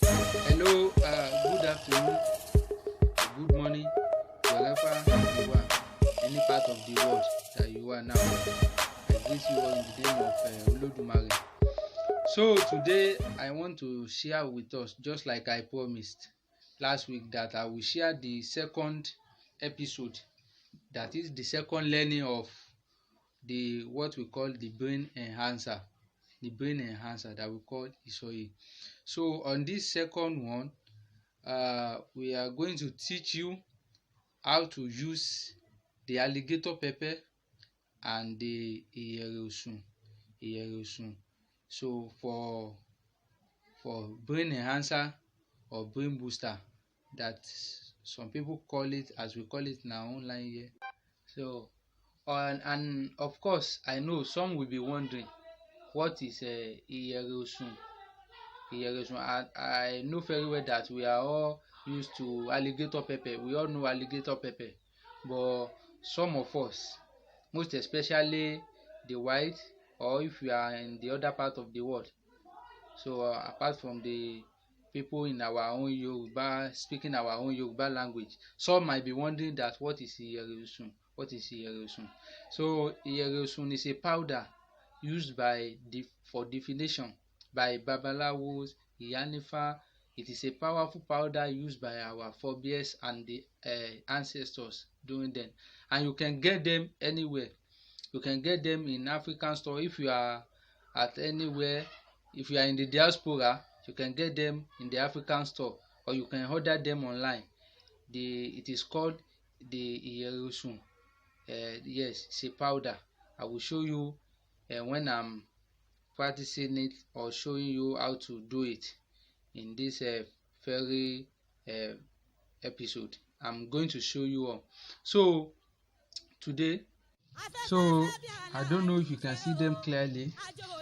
Hello, good afternoon, good morning, wherever you are, any part of the world that you are now. I greet you all in the name of Olodumare. So today I want to share with us, just like I promised last week, that I will share the second episode, that is the second learning of the what we call the brain enhancer, that we call ISOYE. So on this second one, we are going to teach you how to use the alligator pepper and the iyere. So for brain enhancer or brain booster, that some people call it as we call it in our online here. So and of course, I know some will be wondering what is iyere. I know very well that we are all used to alligator pepper. We all know alligator pepper, but some of us, most especially the white, or if you are in the other part of the world, so apart from the people in our own Yoruba, speaking our own Yoruba language, some might be wondering that what is iyere. What is iyere? So iyere is a powder used for divination by babalawos, iyanifa. It is a powerful powder used by our forebears and the ancestors during then, and you can get them anywhere. You can get them in African store. If you are at anywhere, if you are in the diaspora, you can get them in the African store, or you can order them online. It is called the iyere. Yes, it's a powder. I will show you when I'm practicing it or showing you how to do it in this very uh, episode. I'm going to show you all. So today, so I don't know if you can see them clearly.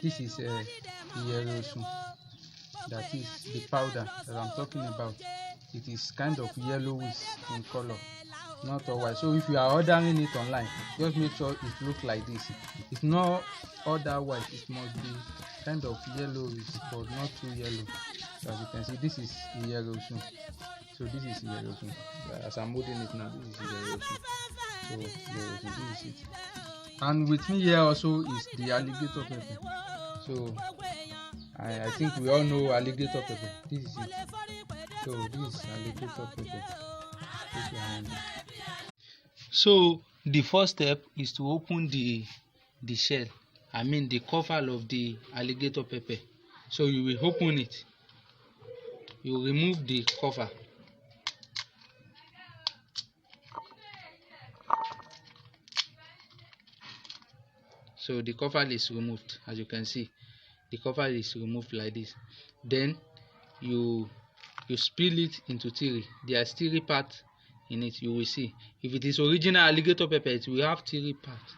This is iyere, that is the powder that I'm talking about. It is kind of yellowish in color, not all white. So if you are ordering it online, just make sure it looks like this. It's not all that white. It must be kind of yellowish, but not too yellow. So as you can see, this is iyere. So this is iyere. As I'm holding it now, this is iyere. So iyere, this is it. And with me here also is the alligator pepper. So I think we all know alligator pepper. This is it. So this is alligator pepper. So the first step is to open the shell. I mean the cover of the alligator pepper. So you will open it. You remove the cover. So the cover is removed, as you can see. The cover is removed like this. Then you spill it into three. There are three parts in it. You will see. If it is original alligator pepper, it will have three parts,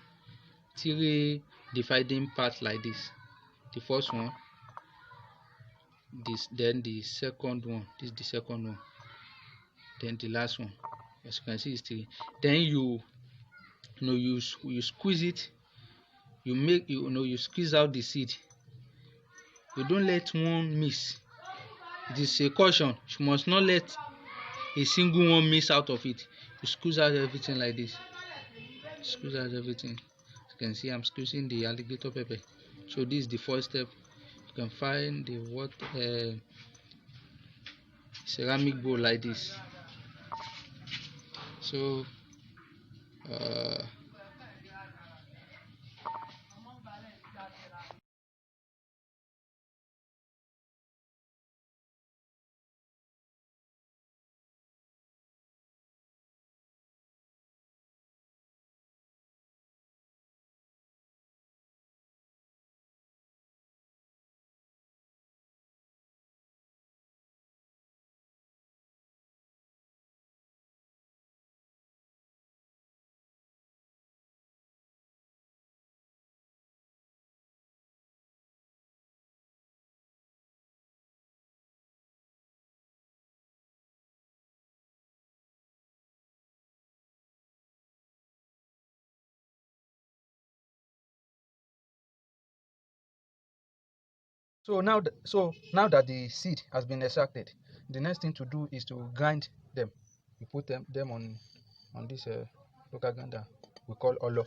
three dividing parts like this. The first one, this, then the second one. This is the second one. Then the last one. As you can see, is three. Then you squeeze it. You squeeze out the seed. You don't let one miss. It is a caution. You must not let a single one miss out of it. You squeeze out everything like this. Squeeze out everything. As you can see, I'm squeezing the alligator pepper. So this is the first step. You can find the ceramic bowl like this. So So now that the seed has been extracted, the next thing to do is to grind them. You put them on this local grinder we call olo.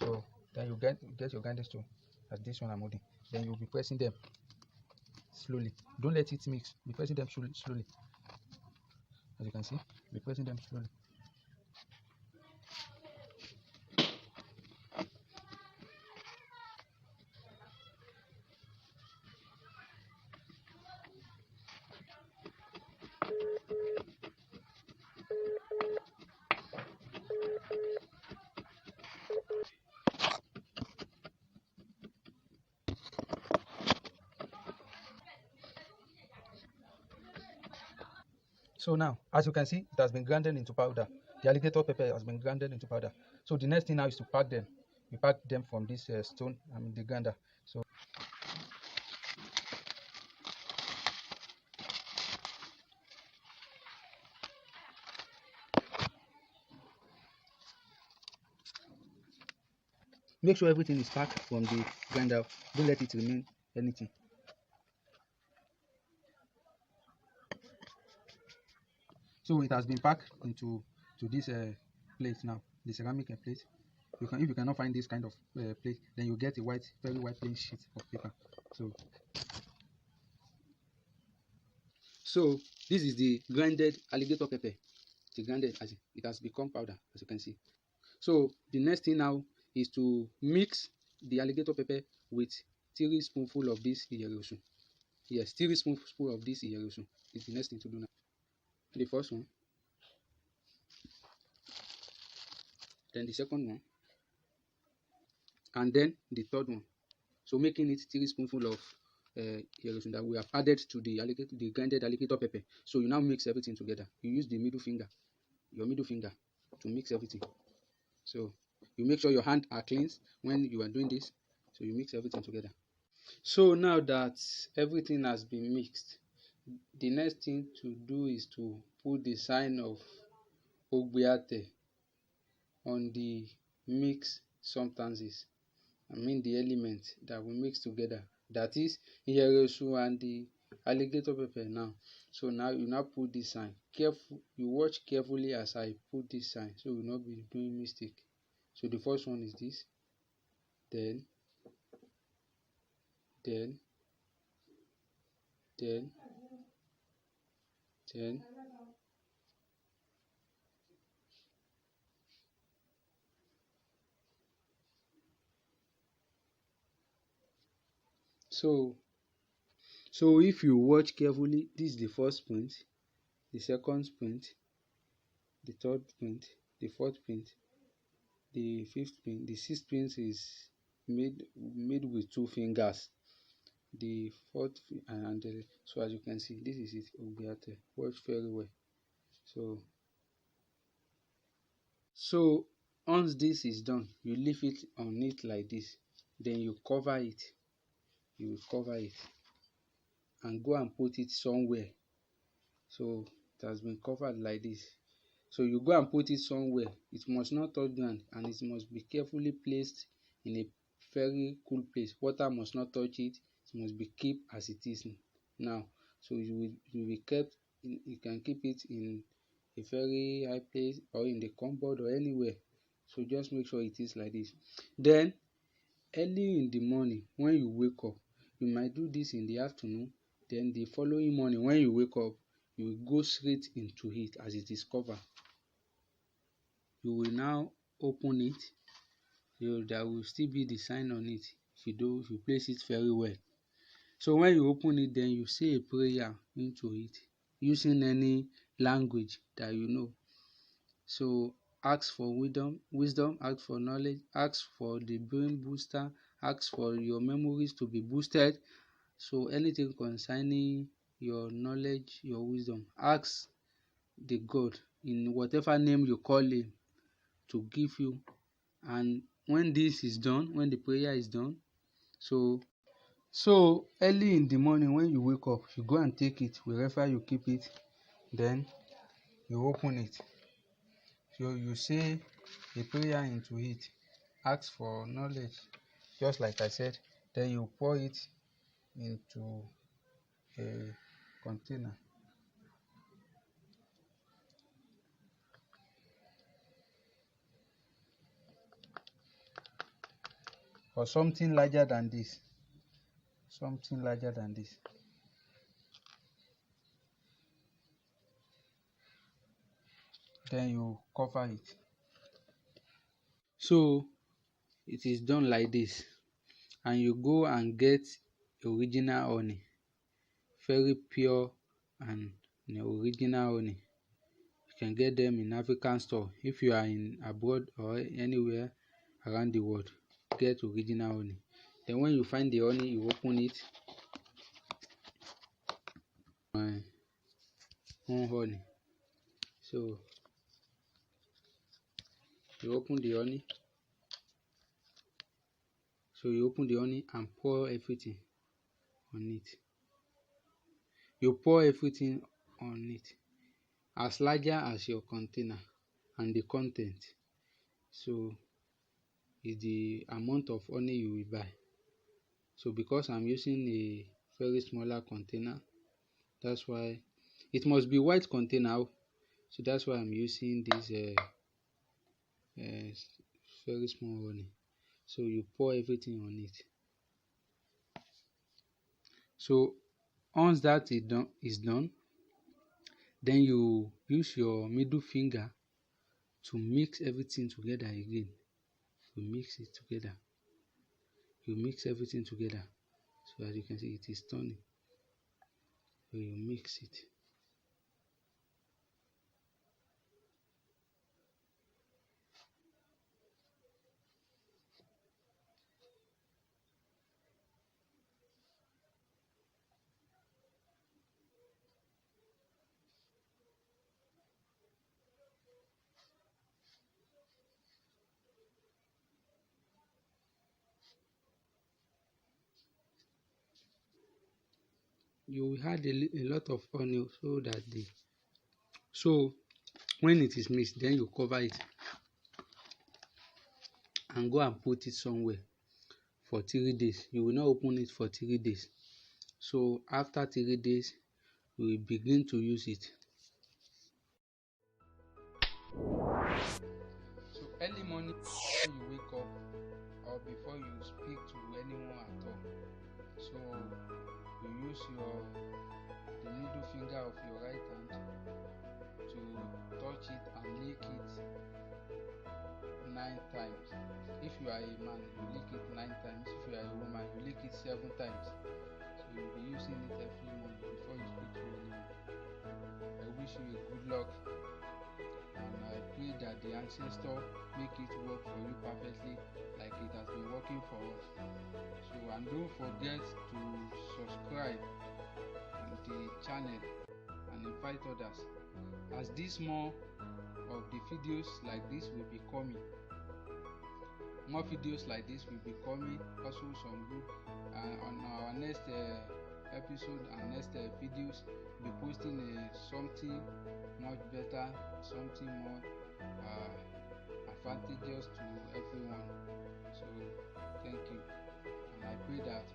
So then you get your grinding stone, as this one I'm holding. Then you'll be pressing them slowly. Don't let it mix. Be pressing them slowly. As you can see, be pressing them slowly. So now, as you can see, it has been grounded into powder. The alligator pepper has been grounded into powder. So the next thing now is to pack them. We pack them from this stone, the grinder. So make sure everything is packed from the grinder. Don't let it remain anything. So it has been packed into this plate now, the ceramic plate. If you cannot find this kind of plate, then you get a very white plain sheet of paper. So this is the grinded alligator pepper. The grinded, as it has become powder, as you can see. So the next thing now is to mix the alligator pepper with 3 spoonfuls of this iyerusun. Yes, 3 spoonfuls of this iyerusun is the next thing to do now. The first one, then the second one, and then the third one. So making it 3 spoonfuls of iyerusun that we have added to the grinded alligator pepper. So you now mix everything together. You use the your middle finger to mix everything. So you make sure your hands are clean when you are doing this. So you mix everything together. So now that everything has been mixed, the next thing to do is to put the sign of Ogbeate on the mixed substances. I mean the elements that we mix together. That is iyerusun and the alligator pepper now. So now you now put this sign. Careful, you watch carefully as I put this sign, so you will not be doing mistake. So the first one is this, then so if you watch carefully, this is the first print, the second print, the third print, the fourth print, the fifth print, the sixth print is made with 2 fingers. The fourth and so as you can see, this is it, Ogbeate. Watch very well. So once this is done, you leave it on it like this, then you cover it. You will cover it and go and put it somewhere. So it has been covered like this. So you go and put it somewhere. It must not touch ground, and it must be carefully placed in a very cool place. Water must not touch it. It must be kept as it is now. So you can keep it in a very high place or in the cupboard or anywhere. So just make sure it is like this. Then early in the morning when you wake up, you might do this in the afternoon. Then the following morning when you wake up, you will go straight into it as it is covered. You will now open it. There will still be the sign on it if you place it very well. So when you open it, then you say a prayer into it using any language that you know. So ask for wisdom, ask for knowledge, ask for the brain booster, ask for your memories to be boosted. So anything concerning your knowledge, your wisdom, ask the God in whatever name you call him to give you. And when this is done, when the prayer is done, so early in the morning when you wake up, you go and take it wherever you keep it. Then you open it. So you say a prayer into it, ask for knowledge, just like I said. Then you pour it into a container. Or something larger than this. Something larger than this. Then you cover it. So it is done like this, and you go and get original honey, very pure and original honey. You can get them in African store. If you are in abroad or anywhere around the world, get original honey. Then when you find the honey, you open it. My own honey. So you open the honey. So you open the honey and pour everything on it. You pour everything on it as larger as your container and the content. So is the amount of honey you will buy. So because I'm using a very smaller container, that's why it must be white container. So that's why I'm using this very small honey. So you pour everything on it. So once that is done, then you use your middle finger to mix everything together again. You mix it together. You mix everything together. So as you can see, it is turning. So you mix it. You will add a lot of honey so that when it is mixed, then you cover it and go and put it somewhere for 3 days. You will not open it for 3 days. So after 3 days, you will begin to use it. So early morning when you wake up or before you speak to anyone at all, so you use the middle finger of your right hand to touch it and lick it 9 times. If you are a man, you lick it 9 times. If you are a woman, you lick it 7 times. So you'll be using it every morning before you speak to anyone. I wish you a good luck, and I pray that the ancestor make it work for you perfectly like it has been working for us. So, and don't forget to subscribe to the channel and invite others, as this more of the videos like this will be coming. More videos like this will be coming. Also some good on our next episode and next videos, we'll be posting something much better, something more advantageous to everyone. So thank you, and I pray that